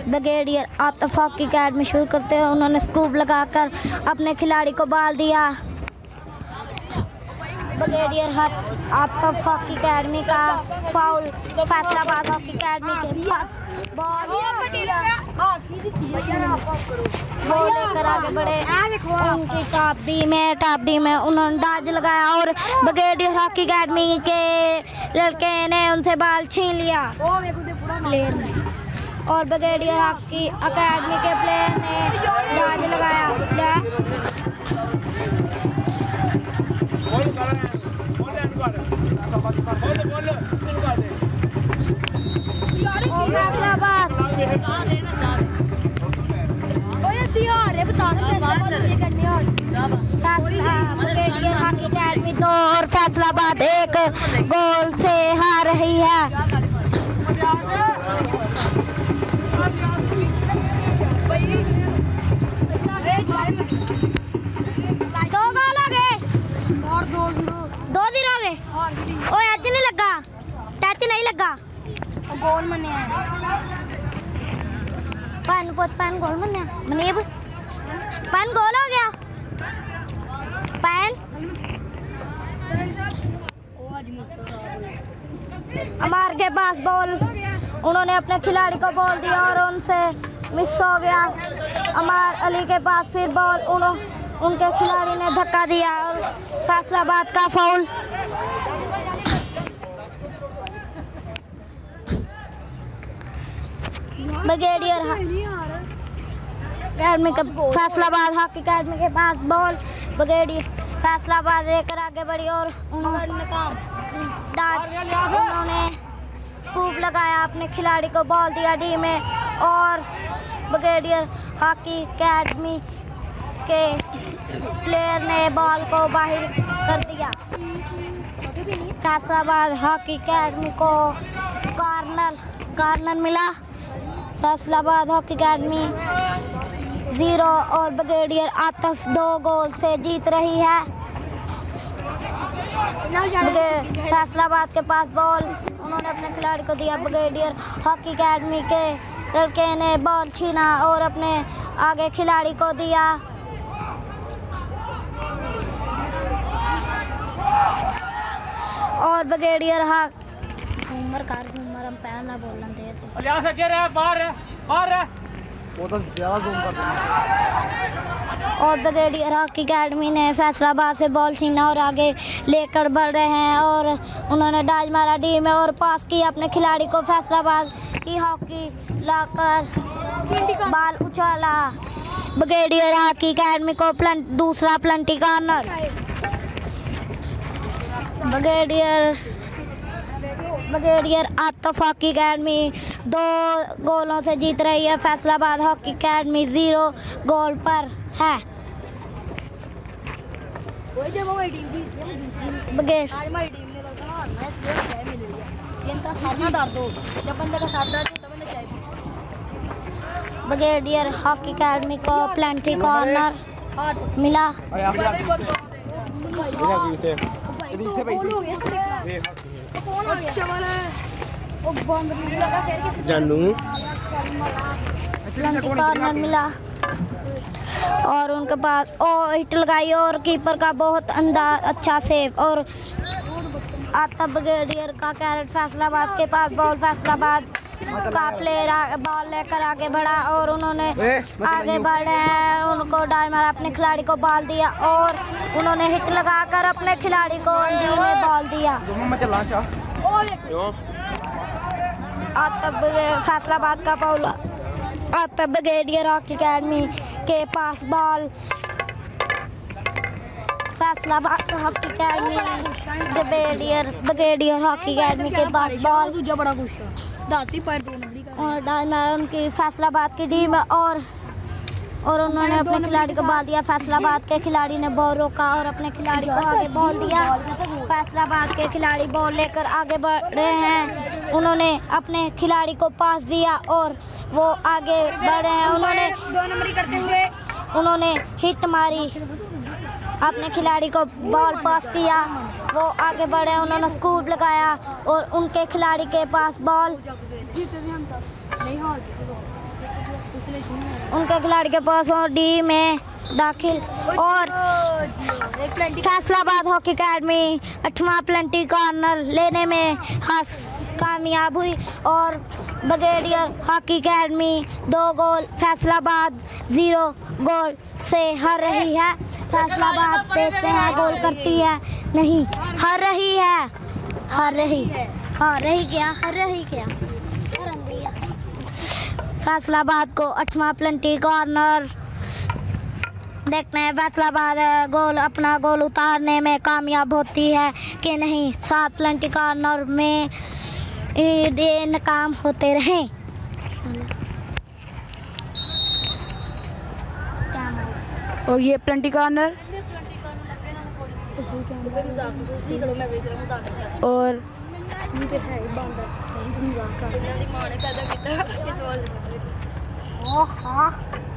Brigadier Atif hockey academy शुरू करते हैं। उन्होंने स्कूप लगाकर अपने खिलाड़ी को बॉल दिया। ब्रिगेडियर आतफ हॉकी अकेडमी का फाउल। फैसलाबाद हॉकी अकेडमी के पास बॉल, वो लेकर आगे बढ़े। उनकी टॉप डी में उन्होंने डॉज लगाया और ब्रिगेडियर हॉकी अकेडमी के लड़के ने उनसे बॉल छीन लिया प्लेयर ने, और ब्रिगेडियर हॉकी अकेडमी के प्लेयर ने डॉज लगाया। फैसलाबाद ब्रिगेडियर हॉकी अकेडमी 2 और फैसलाबाद 1 गोल से हार रही है। दो गोल हो गए और 2-0 हो गए। ओए अज नहीं लगा, टच नहीं लगा, गोल मनिया पैन गोल मनिया मनीब पैन गोल हो गया। पैन अमार के पास बॉल, उन्होंने अपने खिलाड़ी को बॉल दिया और उनसे मिस हो गया। अमार अली के पास फिर बॉल, उनके खिलाड़ी ने धक्का दिया और फैसलाबाद का फाउल। ब्रिगेडियर अकेडमी के फैसलाबाद हॉकी अकेडमी के पास बॉल, ब्रिगेडियर फैसलाबाद लेकर आगे बढ़ी और उन्होंने स्कूप लगाया, अपने खिलाड़ी को बॉल दिया डी में और ब्रिगेडियर हॉकी अकेडमी के प्लेयर ने बॉल को बाहर कर दिया। फैसलाबाद हॉकी अकेडमी को कॉर्नर मिला। फैसलाबाद हॉकी अकेडमी 0 और ब्रिगेडियर आतिफ 2 गोल से जीत रही है। फैसलाबाद के पास बॉल, उन्होंने अपने खिलाड़ी को दिया। ब्रिगेडियर हॉकी अकेडमी के लड़के ने बॉल छीना और अपने आगे खिलाड़ी को दिया। और ब्रिगेडियर घूमर हम पैर ना बोलना थे ऐसे। अलियास आगे रह, बाहर रह। वो तो ज़्यादा जूम कर देना। और ब्रिगेडियर हॉकी अकेडमी ने फैसलाबाद से बॉल छीना और आगे लेकर बढ़ रहे हैं और उन्होंने डॉज मारा डी में और पास किया अपने खिलाड़ी को। फैसलाबाद की हॉकी लाकर बॉल उछाला। ब्रिगेडियर हॉकी अकेडमी को दूसरा penalty corner. Brigadier Atif hockey academy 2 गोलों से जीत रही है। फैसलाबाद हॉकी अकेडमी 0 गोल पर है। ब्रिगेडियर हॉकी अकेडमी को प्लेंटी कॉर्नर मिला। कॉर्नर मिला और उनके पास हिट लगाई और कीपर का बहुत अच्छा सेव और आता ब्रिगेडियर का कैरेट फैसलाबाद के पास बॉल। फैसलाबाद का प्लेयर बॉल लेकर आगे बढ़ा और उन्होंने आगे बढ़े हैं, उनको डाई मारा, अपने खिलाड़ी को बॉल दिया और उन्होंने हिट लगाकर अपने खिलाड़ी को अंधी में बॉल दिया। फैसलाबाद का बॉल आता ब्रिगेडियर हॉकी अकेडमी के पास ball. Faisalabad hockey academy brigadier hockey academy के पास बॉल और डाल मारा उनकी फैसलाबाद की टीम और उन्होंने अपने खिलाड़ी को बॉल दिया। फैसलाबाद के खिलाड़ी ने बॉल रोका और अपने खिलाड़ी को आगे बॉल दिया। फैसलाबाद के खिलाड़ी बॉल लेकर आगे बढ़ रहे हैं, उन्होंने अपने खिलाड़ी को पास दिया और वो आगे बढ़ रहे हैं। उन्होंने 2 नंबरी करते हुए उन्होंने हिट मारी, अपने खिलाड़ी को बॉल पास किया, वो आगे बढ़े, उन्होंने स्कूप लगाया और उनके खिलाड़ी के पास बॉल, उनके खिलाड़ी के पास और डी में दाखिल और फैसलाबाद हॉकी अकेडमी 8वां प्लेंटी कॉर्नर लेने में कामयाब हुई और brigadier hockey academy 2 goal Faisalabad 0 goal से हार रही है। फैसलाबाद देखते हैं गोल करती है नहीं, हार रही है, हार रही क्या फैसलाबाद को 8वां पेनल्टी कॉर्नर। देखते हैं फैसलाबाद अपना गोल उतारने में कामयाब होती है कि नहीं। 7 पेनल्टी कॉर्नर में ये नाकाम होते रहे। और ये पेनल्टी कॉर्नर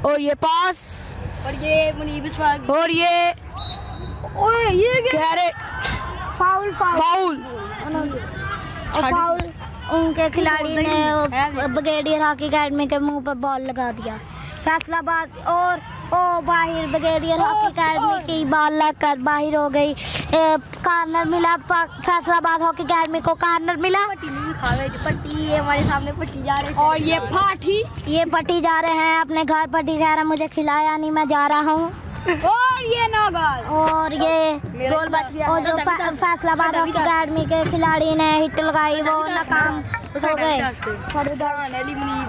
और ये पास और ये मुनीब इस्माइल और ये कैरेट फाउल उनके खिलाड़ी ने ब्रिगेडियर हॉकी एकेडमी के मुंह पर बॉल लगा दिया। फैसलाबाद और बाहर ब्रिगेडियर हॉकी एकेडमी की बॉल लगकर बाहर हो गई। कॉर्नर मिला फैसलाबाद हॉकी एकेडमी को, कॉर्नर मिला। पट्टी ये हमारे सामने पट्टी जा रही है और ये पट्टी जा रहे हैं अपने घर। पट्टी कह रहा मुझे खिलाया नहीं, मैं जा रहा हूँ। और ये ना और ये गोल बच गया। और जो फैसलाबाद हॉकी एकेडमी के खिलाड़ी ने हिट लगाई वो नाकाम हो गए।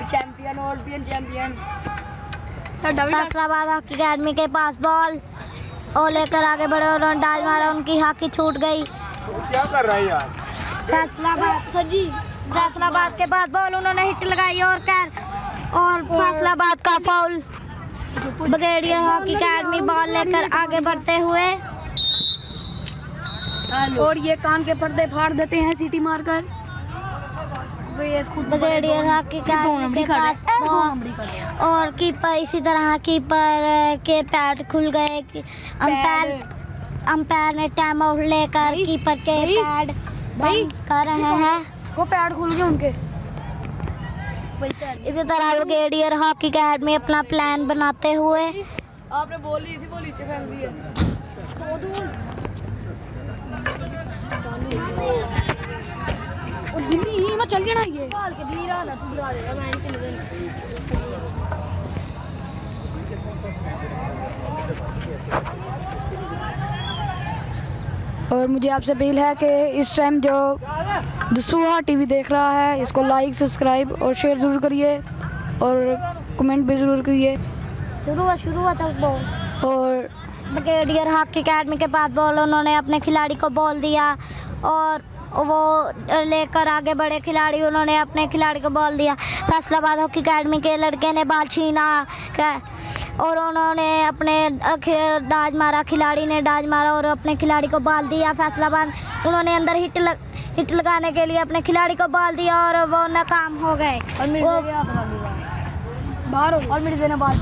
Champion Olympian champion Faisalabad hockey academy के पास बॉल और लेकर आगे बढ़े और डाल मारा, उनकी हॉकी छूट गई। क्या कर रहा है यार? फैसलाबाद के पास बॉल उन्होंने हिट लगाई और फैसलाबाद का foul. Brigadier hockey academy ball लेकर आगे बढ़ते हुए और ये कान के पर्दे फाड़ देते हैं सीटी मारकर। ब्रिगेडियर हॉकी एकेडमी के पास और कीपर इसी तरह कीपर के पैड खुल गए। अंपायर ने टाइम आउट लेकर कीपर के पैड बंद कर रहे हैं। वो पैड खुल गए उनके। इसी तरह ब्रिगेडियर हॉकी एकेडमी अपना प्लान बनाते हुए आपने बोल ली थी, वो नीचे फेंक दी है। और गिन्नी मैं चल गया ना ये और मुझे आपसे अपील है कि इस टाइम जो दसूहा टीवी देख रहा है इसको लाइक सब्सक्राइब और शेयर ज़रूर करिए और कमेंट भी ज़रूर करिए। शुरू तक बॉल और ब्रिगेडियर हॉकी एकेडमी के पास बॉल उन्होंने अपने खिलाड़ी को बॉल दिया और वो लेकर आगे बढ़े खिलाड़ी, उन्होंने अपने खिलाड़ी को बॉल दिया। फैसलाबाद हॉकी एकेडमी के लड़के ने बॉल छीना और उन्होंने अपने डाज मारा, खिलाड़ी ने डाज मारा और अपने खिलाड़ी को बॉल दिया। फैसलाबाद उन्होंने अंदर हिट लगाने के लिए अपने खिलाड़ी को बॉल दिया और वो नाकाम हो गए। और मिर्जे ने बॉल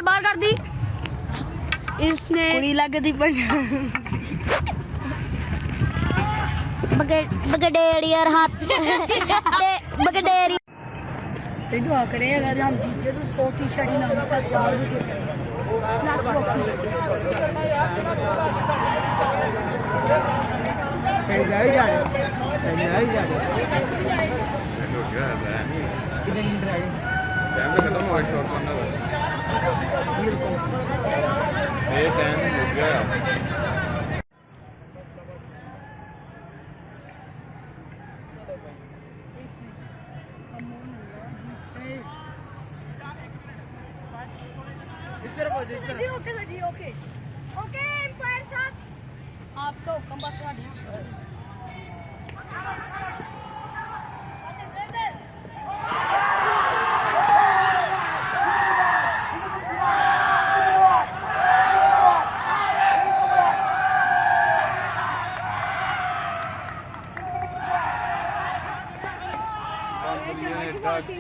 बाहर कर दी। इसने कुड़ी लग दी ब्रिगेडियर दुआ करे अगर हम जीत गए तो 100 टी-शर्ट ही ना ओके एम्पायर साहब आपका हुक्म बस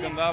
गंदा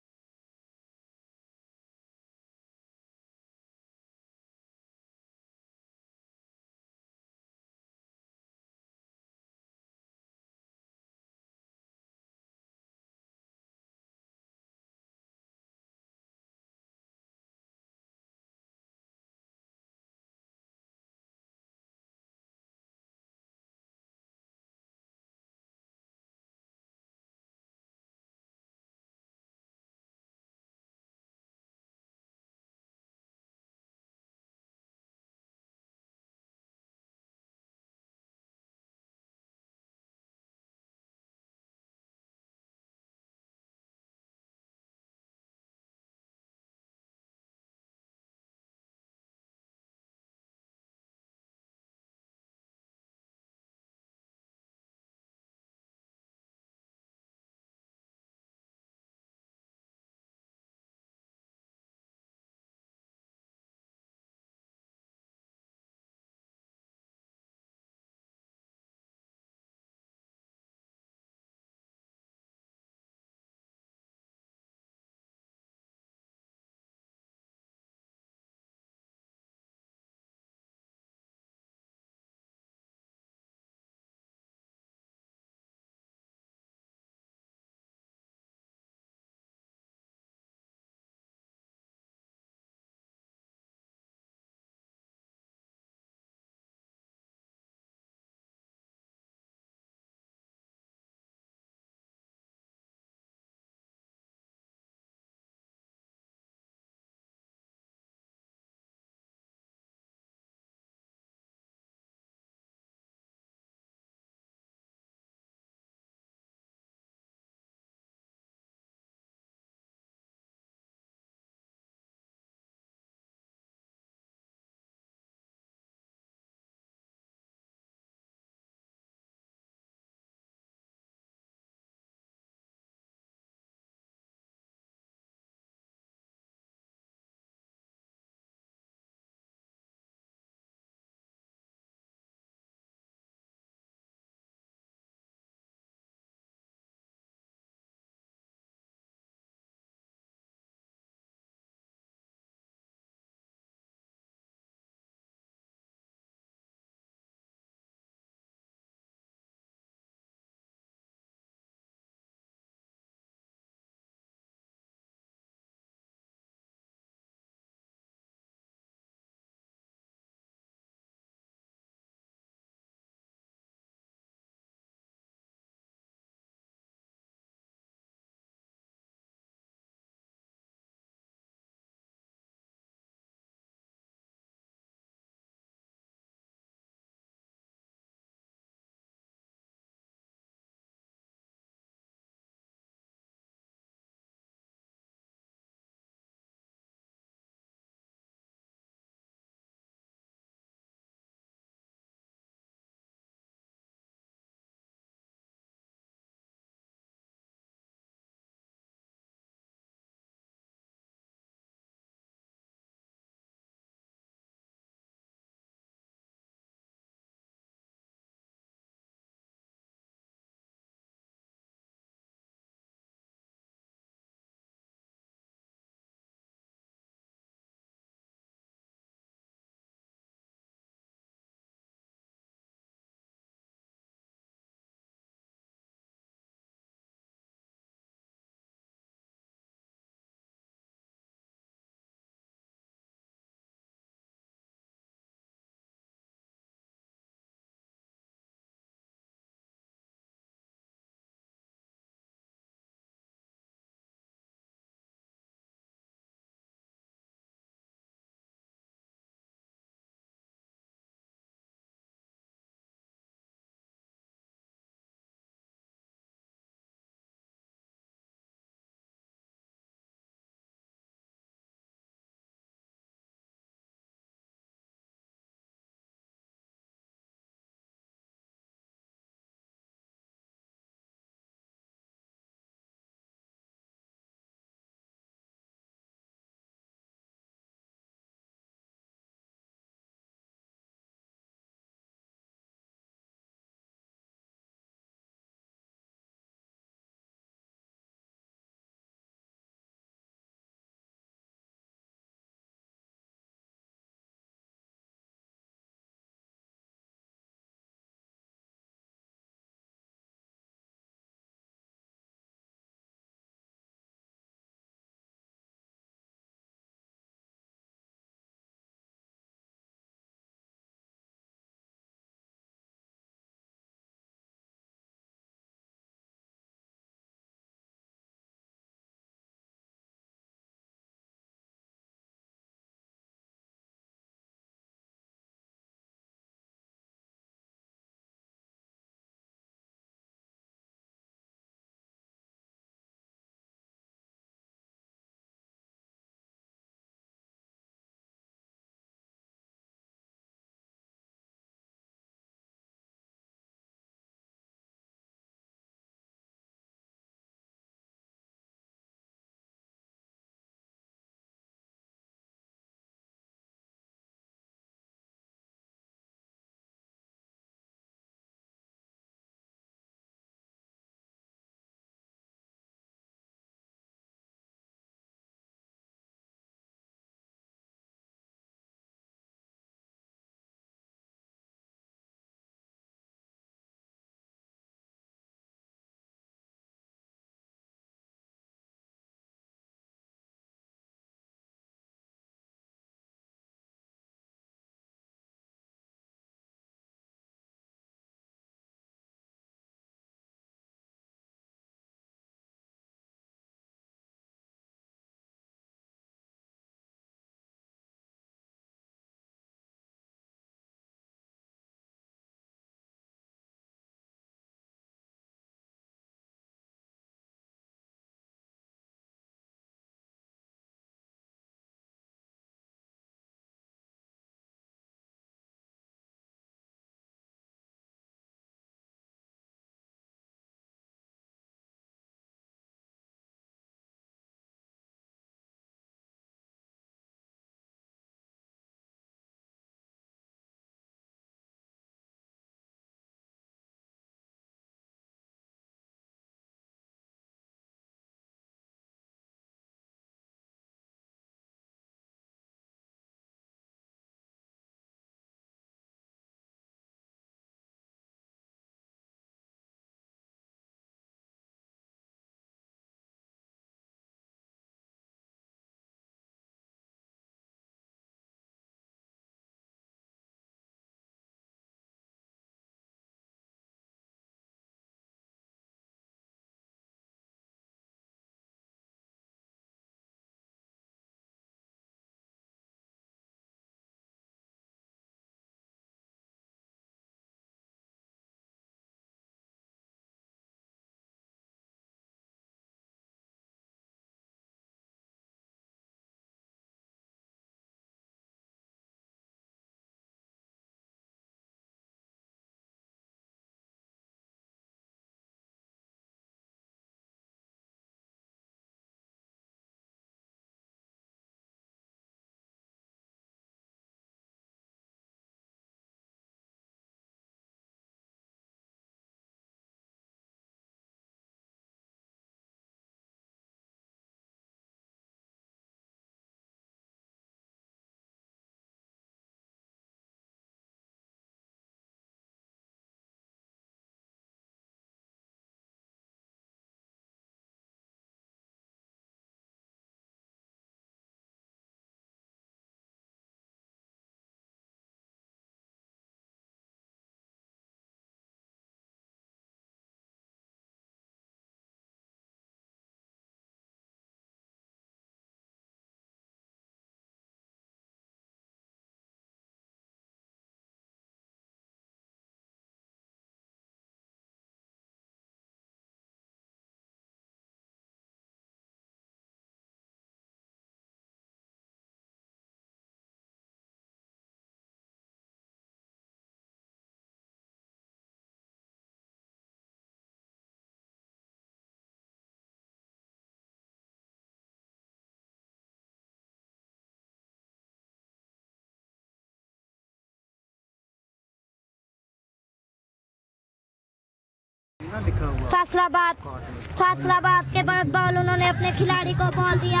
फैसलाबाद के बाद बॉल उन्होंने अपने खिलाड़ी को बॉल दिया,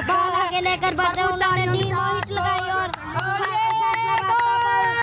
बॉल आगे लेकर बढ़ते उन्होंने डी हिट लगाई और फैसलाबाद